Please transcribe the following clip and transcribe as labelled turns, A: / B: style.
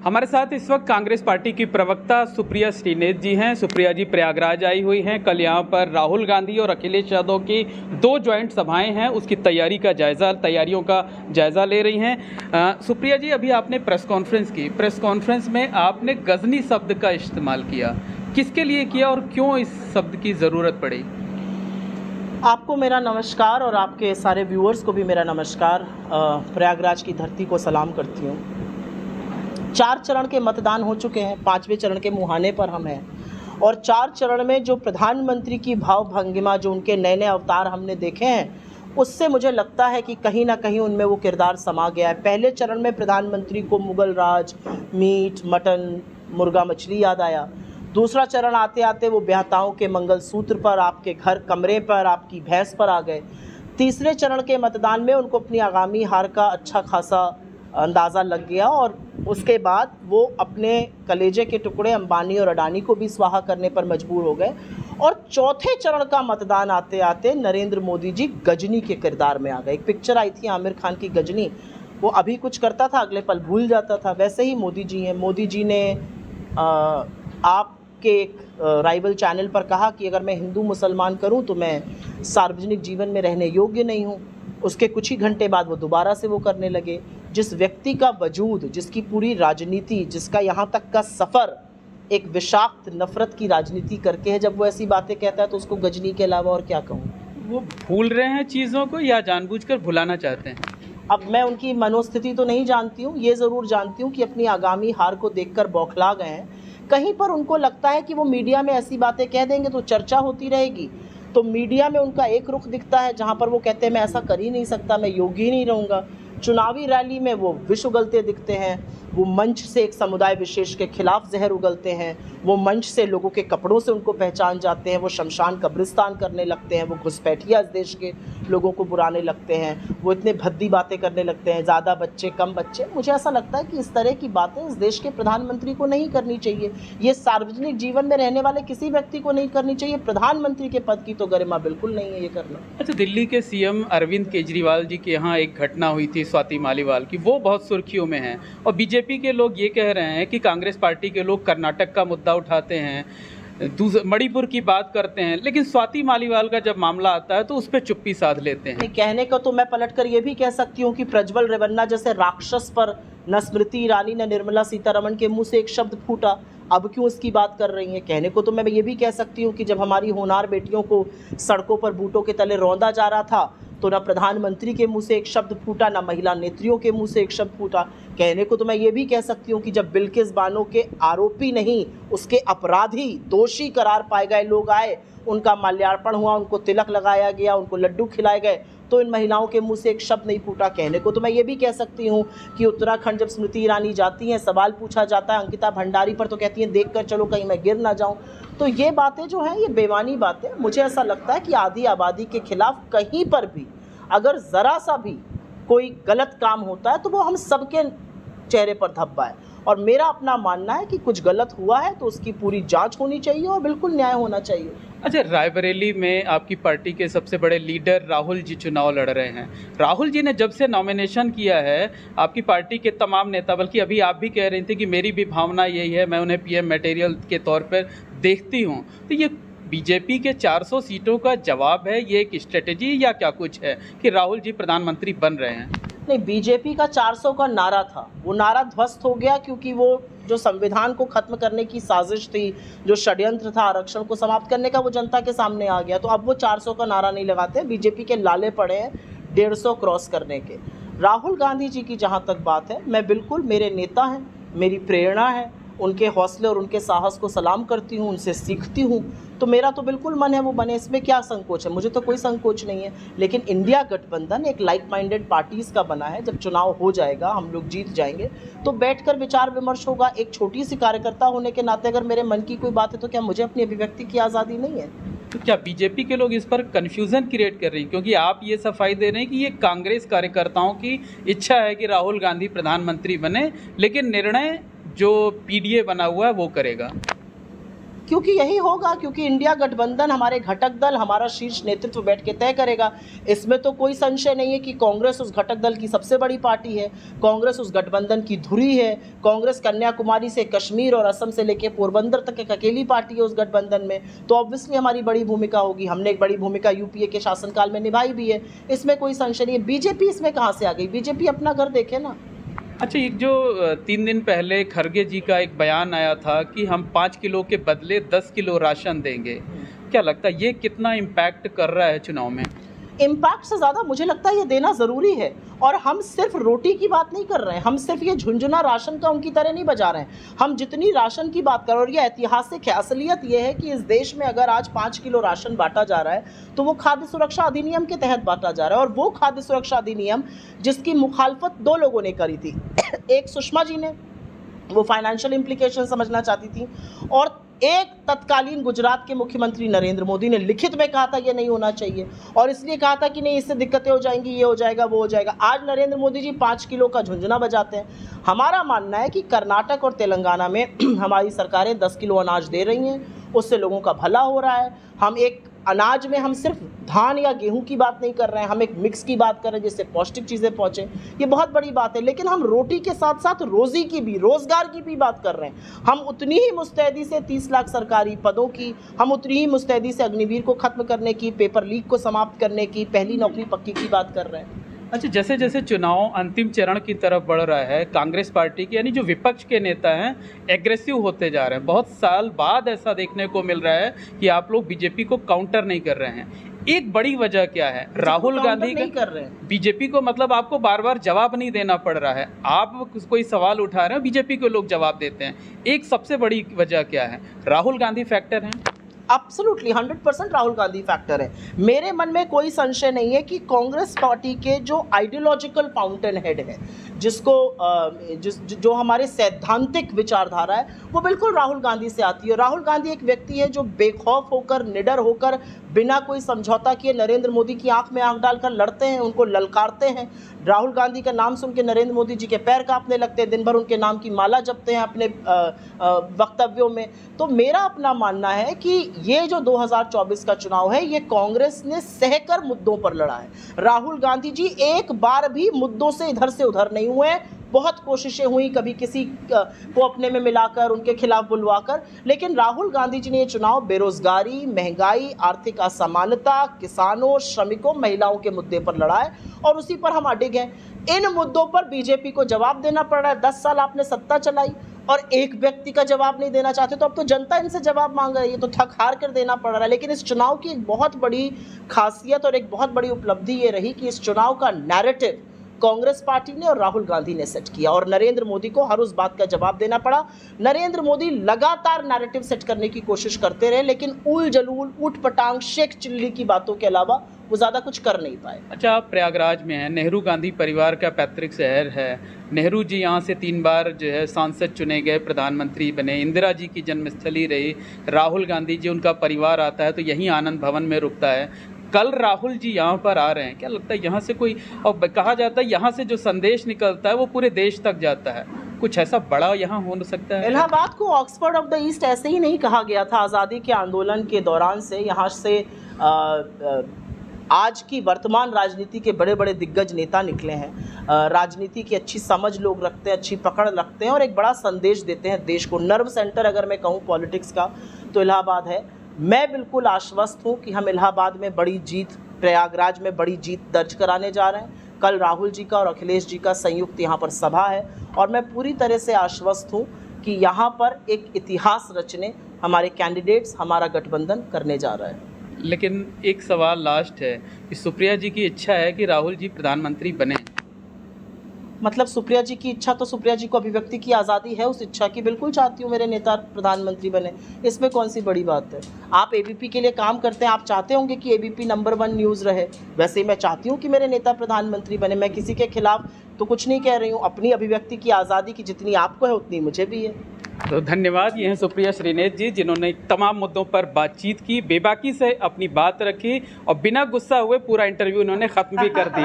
A: हमारे साथ इस वक्त कांग्रेस पार्टी की प्रवक्ता सुप्रिया श्रीनेत जी हैं। सुप्रिया जी प्रयागराज आई हुई हैं। कल यहाँ पर राहुल गांधी और अखिलेश यादव की 2 ज्वाइंट सभाएं हैं, उसकी तैयारियों का जायज़ा ले रही हैं। सुप्रिया जी, अभी आपने प्रेस कॉन्फ्रेंस की। प्रेस कॉन्फ्रेंस में आपने गजनी शब्द का इस्तेमाल किया, किसके लिए किया और क्यों इस शब्द की ज़रूरत पड़ी?
B: आपको मेरा नमस्कार और आपके सारे व्यूअर्स को भी मेरा नमस्कार। प्रयागराज की धरती को सलाम करती हूँ। 4 चरण के मतदान हो चुके हैं, 5वें चरण के मुहाने पर हम हैं और 4 चरण में जो प्रधानमंत्री की भाव भंगिमा, जो उनके नए नए अवतार हमने देखे हैं, उससे मुझे लगता है कि कहीं ना कहीं उनमें वो किरदार समा गया है। पहले चरण में प्रधानमंत्री को मुगल राज, मीट, मटन, मुर्गा, मछली याद आया। दूसरा चरण आते आते वो ब्याहताओं के मंगलसूत्र पर, आपके घर कमरे पर, आपकी भैंस पर आ गए। तीसरे चरण के मतदान में उनको अपनी आगामी हार का अच्छा खासा अंदाज़ा लग गया और उसके बाद वो अपने कलेजे के टुकड़े अंबानी और अडानी को भी स्वाहा करने पर मजबूर हो गए। और चौथे चरण का मतदान आते आते नरेंद्र मोदी जी गजनी के किरदार में आ गए। एक पिक्चर आई थी आमिर खान की, गजनी। वो अभी कुछ करता था, अगले पल भूल जाता था। वैसे ही मोदी जी हैं। मोदी जी ने आपके एक राइवल चैनल पर कहा कि अगर मैं हिंदू मुसलमान करूं तो मैं सार्वजनिक जीवन में रहने योग्य नहीं हूं। उसके कुछ ही घंटे बाद वो दोबारा से वो करने लगे। जिस व्यक्ति का वजूद, जिसकी पूरी राजनीति, जिसका यहाँ तक का सफ़र एक विषाक्त नफरत की राजनीति करके है, जब वो ऐसी बातें कहता है तो उसको गजनी के अलावा और क्या कहूँ।
A: वो भूल रहे हैं चीज़ों को या जानबूझकर भुलाना चाहते हैं?
B: अब मैं उनकी मनोस्थिति तो नहीं जानती हूँ, ये ज़रूर जानती हूँ कि अपनी आगामी हार को देखकर बौखला गए हैं। कहीं पर उनको लगता है कि वो मीडिया में ऐसी बातें कह देंगे तो चर्चा होती रहेगी, तो मीडिया में उनका एक रुख दिखता है जहाँ पर वो कहते हैं मैं ऐसा कर ही नहीं सकता, मैं योगी ही नहीं रहूँगा। चुनावी रैली में वो विष उगलते दिखते हैं। वो मंच से एक समुदाय विशेष के खिलाफ जहर उगलते हैं। वो मंच से लोगों के कपड़ों से उनको पहचान जाते हैं। वो शमशान कब्रिस्तान करने लगते हैं। वो घुसपैठिया इस देश के लोगों को बुराने लगते हैं। वो इतने भद्दी बातें करने लगते हैं, ज़्यादा बच्चे कम बच्चे। मुझे ऐसा लगता है कि इस तरह की बातें इस देश के प्रधानमंत्री को नहीं करनी चाहिए। ये सार्वजनिक जीवन में रहने वाले किसी व्यक्ति को नहीं करनी चाहिए। प्रधानमंत्री के पद की तो गरिमा बिल्कुल नहीं है ये करना।
A: अच्छा, दिल्ली के सीएम अरविंद केजरीवाल जी के यहाँ एक घटना हुई थी स्वाति मालीवाल की, वो बहुत सुर्खियों में है और बीजेपी के लोग ये कह रहे हैं कि कांग्रेस पार्टी के लोग कर्नाटक का मुद्दा उठाते हैं, मणिपुर की बात करते हैं, लेकिन स्वाति मालीवाल का जब मामला आता है तो उस पर चुप्पी साध लेते हैं।
B: कहने को तो मैं पलटकर ये भी कह सकती हूँ कि प्रज्वल रेवन्ना जैसे राक्षस पर न स्मृति ईरानी न निर्मला सीतारमण के मुंह से एक शब्द फूटा, अब क्यों इसकी बात कर रही हैं। कहने को तो मैं ये भी कह सकती हूँ कि जब हमारी होनहार बेटियों को सड़कों पर बूटों के तले रौंदा जा रहा था तो ना प्रधानमंत्री के मुंह से एक शब्द फूटा, ना महिला नेत्रियों के मुंह से एक शब्द फूटा। कहने को तो मैं ये भी कह सकती हूँ कि जब बिल्किस बानो के आरोपी नहीं, उसके अपराधी, दोषी करार पाए गए लोग आए, उनका माल्यार्पण हुआ, उनको तिलक लगाया गया, उनको लड्डू खिलाए गए, तो इन महिलाओं के मुंह से एक शब्द नहीं फूटा। कहने को तो मैं ये भी कह सकती हूँ कि उत्तराखंड जब स्मृति ईरानी जाती हैं, सवाल पूछा जाता है अंकिता भंडारी पर, तो कहती हैं देख कर चलो कहीं मैं गिर ना जाऊँ। तो ये बातें जो हैं ये बेमानी बातें। मुझे ऐसा लगता है कि आधी आबादी के खिलाफ कहीं पर भी अगर ज़रा सा भी कोई गलत काम होता है तो वो हम सबके चेहरे पर धब्बा है। और मेरा अपना मानना है कि कुछ गलत हुआ है तो उसकी पूरी जांच होनी चाहिए और बिल्कुल न्याय होना चाहिए।
A: अच्छा, रायबरेली में आपकी पार्टी के सबसे बड़े लीडर राहुल जी चुनाव लड़ रहे हैं। राहुल जी ने जब से नॉमिनेशन किया है, आपकी पार्टी के तमाम नेता, बल्कि अभी आप भी कह रही थी कि मेरी भी भावना यही है, मैं उन्हें पीएम मटेरियल के तौर पर देखती हूँ, तो ये बीजेपी के 400 सीटों का जवाब है, ये एक स्ट्रेटेजी या क्या कुछ है कि राहुल जी प्रधानमंत्री बन रहे हैं?
B: नहीं, बीजेपी का 400 का नारा था, वो नारा ध्वस्त हो गया क्योंकि वो जो संविधान को खत्म करने की साजिश थी, जो षड्यंत्र था आरक्षण को समाप्त करने का, वो जनता के सामने आ गया। तो अब वो 400 का नारा नहीं लगाते। बीजेपी के लाले पड़े हैं 150 क्रॉस करने के। राहुल गांधी जी की जहाँ तक बात है, मैं बिल्कुल, मेरे नेता हैं, मेरी प्रेरणा है, उनके हौसले और उनके साहस को सलाम करती हूँ, उनसे सीखती हूँ। तो मेरा तो बिल्कुल मन है वो बने, इसमें क्या संकोच है? मुझे तो कोई संकोच नहीं है। लेकिन इंडिया गठबंधन एक लाइक माइंडेड पार्टीज़ का बना है। जब चुनाव हो जाएगा, हम लोग जीत जाएंगे, तो बैठकर विचार विमर्श होगा। एक छोटी सी कार्यकर्ता होने के नाते अगर मेरे मन की कोई बात है तो क्या मुझे अपनी अभिव्यक्ति की आज़ादी नहीं है?
A: तो क्या बीजेपी के लोग इस पर कन्फ्यूज़न क्रिएट कर रही हैं? क्योंकि आप ये सफाई दे रहे हैं कि ये कांग्रेस कार्यकर्ताओं की इच्छा है कि राहुल गांधी प्रधानमंत्री बने, लेकिन निर्णय जो पीडीए बना हुआ है वो करेगा।
B: क्योंकि यही होगा, क्योंकि इंडिया गठबंधन हमारे घटक दल, हमारा शीर्ष नेतृत्व बैठ के तय करेगा। इसमें तो कोई संशय नहीं है कि कांग्रेस उस घटक दल की सबसे बड़ी पार्टी है, कांग्रेस उस गठबंधन की धुरी है। कांग्रेस कन्याकुमारी से कश्मीर और असम से लेकर पोरबंदर तक एक अकेली पार्टी है उस गठबंधन में, तो ऑब्वियसली हमारी बड़ी भूमिका होगी। हमने एक बड़ी भूमिका यूपीए के शासनकाल में निभाई भी है, इसमें कोई संशय नहीं है। बीजेपी इसमें कहाँ से आ गई? बीजेपी अपना घर देखे ना।
A: अच्छा, एक जो 3 दिन पहले खरगे जी का एक बयान आया था कि हम 5 किलो के बदले 10 किलो राशन देंगे, क्या लगता है ये कितना इम्पैक्ट कर रहा है चुनाव में?
B: इम्पैक्ट से ज़्यादा मुझे लगता है ये देना ज़रूरी है। और हम सिर्फ रोटी की बात नहीं कर रहे हैं, हम सिर्फ ये झुंझुना राशन का उनकी तरह नहीं बजा रहे हैं। हम जितनी राशन की बात कर रहे हैं, और ये ऐतिहासिक है, असलियत ये है कि इस देश में अगर आज 5 किलो राशन बांटा जा रहा है तो वो खाद्य सुरक्षा अधिनियम के तहत बांटा जा रहा है। और वो खाद्य सुरक्षा अधिनियम जिसकी मुखालफत 2 लोगों ने करी थी, एक सुषमा जी ने, वो फाइनेंशियल इम्प्लीकेशन समझना चाहती थी, और एक तत्कालीन गुजरात के मुख्यमंत्री नरेंद्र मोदी ने लिखित में कहा था ये नहीं होना चाहिए, और इसलिए कहा था कि नहीं इससे दिक्कतें हो जाएंगी, ये हो जाएगा, वो हो जाएगा। आज नरेंद्र मोदी जी 5 किलो का झुंझुना बजाते हैं। हमारा मानना है कि कर्नाटक और तेलंगाना में हमारी सरकारें 10 किलो अनाज दे रही हैं, उससे लोगों का भला हो रहा है। हम एक अनाज में हम सिर्फ धान या गेहूं की बात नहीं कर रहे हैं, हम एक मिक्स की बात कर रहे हैं जिससे पौष्टिक चीज़ें पहुंचे, ये बहुत बड़ी बात है। लेकिन हम रोटी के साथ साथ रोज़ी की भी, रोज़गार की भी बात कर रहे हैं। हम उतनी ही मुस्तैदी से 30 लाख सरकारी पदों की, हम उतनी ही मुस्तैदी से अग्निवीर को खत्म करने की, पेपर लीक को समाप्त करने की, पहली नौकरी पक्की की बात कर रहे हैं।
A: अच्छा, जैसे जैसे चुनाव अंतिम चरण की तरफ बढ़ रहा है, कांग्रेस पार्टी के यानी जो विपक्ष के नेता हैं एग्रेसिव होते जा रहे हैं। बहुत साल बाद ऐसा देखने को मिल रहा है कि आप लोग बीजेपी को काउंटर नहीं कर रहे हैं। एक बड़ी वजह क्या है? राहुल गांधी
B: नहीं कर रहे हैं
A: बीजेपी को, मतलब आपको बार बार जवाब नहीं देना पड़ रहा है, आप कोई सवाल उठा रहे हैं, बीजेपी को लोग जवाब देते हैं। एक सबसे बड़ी वजह क्या है? राहुल गांधी फैक्टर है।
B: एब्सोल्युटली 100% राहुल गांधी फैक्टर है। मेरे मन में कोई संशय नहीं है कि कांग्रेस पार्टी के जो आइडियोलॉजिकल फाउंटेन हेड है, जिसको जो हमारे सैद्धांतिक विचारधारा है, वो बिल्कुल राहुल गांधी से आती है। राहुल गांधी एक व्यक्ति है जो बेखौफ होकर, निडर होकर, बिना कोई समझौता किए नरेंद्र मोदी की आंख में आंख डालकर लड़ते हैं, उनको ललकारते हैं। राहुल गांधी का नाम सुन के नरेंद्र मोदी जी के पैर कांपने लगते हैं, दिन भर उनके नाम की माला जपते हैं अपने वक्तव्यों में। तो मेरा अपना मानना है कि ये जो 2024 का चुनाव है, ये कांग्रेस ने सहकर मुद्दों पर लड़ा है। राहुल गांधी जी एक बार भी मुद्दों से इधर से उधर नहीं हुए। बहुत कोशिशें हुई, कभी किसी को अपने में मिलाकर, उनके खिलाफ बुलवाकर, लेकिन राहुल गांधी जी ने ये चुनाव बेरोजगारी, महंगाई, आर्थिक असमानता, किसानों, श्रमिकों, महिलाओं के मुद्दे पर लड़ा है, और उसी पर हम अडिग हैं। इन मुद्दों पर बीजेपी को जवाब देना पड़ रहा है। 10 साल आपने सत्ता चलाई और एक व्यक्ति का जवाब नहीं देना चाहते, तो अब तो जनता इनसे जवाब मांग रही है, तो थक हार कर देना पड़ रहा है। लेकिन इस चुनाव की एक बहुत बड़ी खासियत और एक बहुत बड़ी उपलब्धि ये रही कि इस चुनाव का नैरेटिव कांग्रेस पार्टी ने और राहुल गांधी ने सेट किया, और नरेंद्र मोदी को हर उस बात का जवाब देना पड़ा। नरेंद्र मोदी लगातार नैरेटिव सेट करने की कोशिश करते रहे, लेकिन उल जलूल, ऊट पटांग, शेख चिल्ली की बातों के अलावा वो ज़्यादा कुछ कर नहीं पाए।
A: अच्छा, आप प्रयागराज में हैं, नेहरू गांधी परिवार का पैतृक शहर है। नेहरू जी यहाँ से 3 बार जो है सांसद चुने गए, प्रधानमंत्री बने, इंदिरा जी की जन्मस्थली रही। राहुल गांधी जी, उनका परिवार आता है तो यहीं आनंद भवन में रुकता है। कल राहुल जी यहाँ पर आ रहे हैं, क्या लगता है यहाँ से कोई, और कहा जाता है यहाँ से जो संदेश निकलता है वो पूरे देश तक जाता है, कुछ ऐसा बड़ा यहाँ हो सकता है?
B: इलाहाबाद को ऑक्सफोर्ड ऑफ द ईस्ट ऐसे ही नहीं कहा गया था आज़ादी के आंदोलन के दौरान से। यहाँ से आज की वर्तमान राजनीति के बड़े बड़े दिग्गज नेता निकले हैं। राजनीति की अच्छी समझ लोग रखते हैं, अच्छी पकड़ रखते हैं, और एक बड़ा संदेश देते हैं देश को। नर्व सेंटर अगर मैं कहूँ पॉलिटिक्स का तो इलाहाबाद है। मैं बिल्कुल आश्वस्त हूँ कि हम इलाहाबाद में बड़ी जीत, प्रयागराज में बड़ी जीत दर्ज कराने जा रहे हैं। कल राहुल जी का और अखिलेश जी का संयुक्त यहाँ पर सभा है, और मैं पूरी तरह से आश्वस्त हूँ कि यहाँ पर एक इतिहास रचने हमारे कैंडिडेट्स, हमारा गठबंधन करने जा रहा है।
A: लेकिन एक सवाल लास्ट है कि सुप्रिया जी की इच्छा है कि राहुल जी प्रधानमंत्री बने।
B: मतलब सुप्रिया जी की इच्छा, तो सुप्रिया जी को अभिव्यक्ति की आज़ादी है उस इच्छा की। बिल्कुल चाहती हूँ मेरे नेता प्रधानमंत्री बने, इसमें कौन सी बड़ी बात है। आप एबीपी के लिए काम करते हैं, आप चाहते होंगे कि एबीपी नंबर 1 न्यूज़ रहे, वैसे ही मैं चाहती हूँ कि मेरे नेता प्रधानमंत्री बने। मैं किसी के खिलाफ तो कुछ नहीं कह रही हूँ। अपनी अभिव्यक्ति की आज़ादी की जितनी आपको है उतनी मुझे भी है।
A: तो धन्यवाद। ये हैं सुप्रिया श्रीनेत जी, जिन्होंने तमाम मुद्दों पर बातचीत की, बेबाकी से अपनी बात रखी, और बिना गुस्सा हुए पूरा इंटरव्यू उन्होंने ख़त्म भी कर दिया।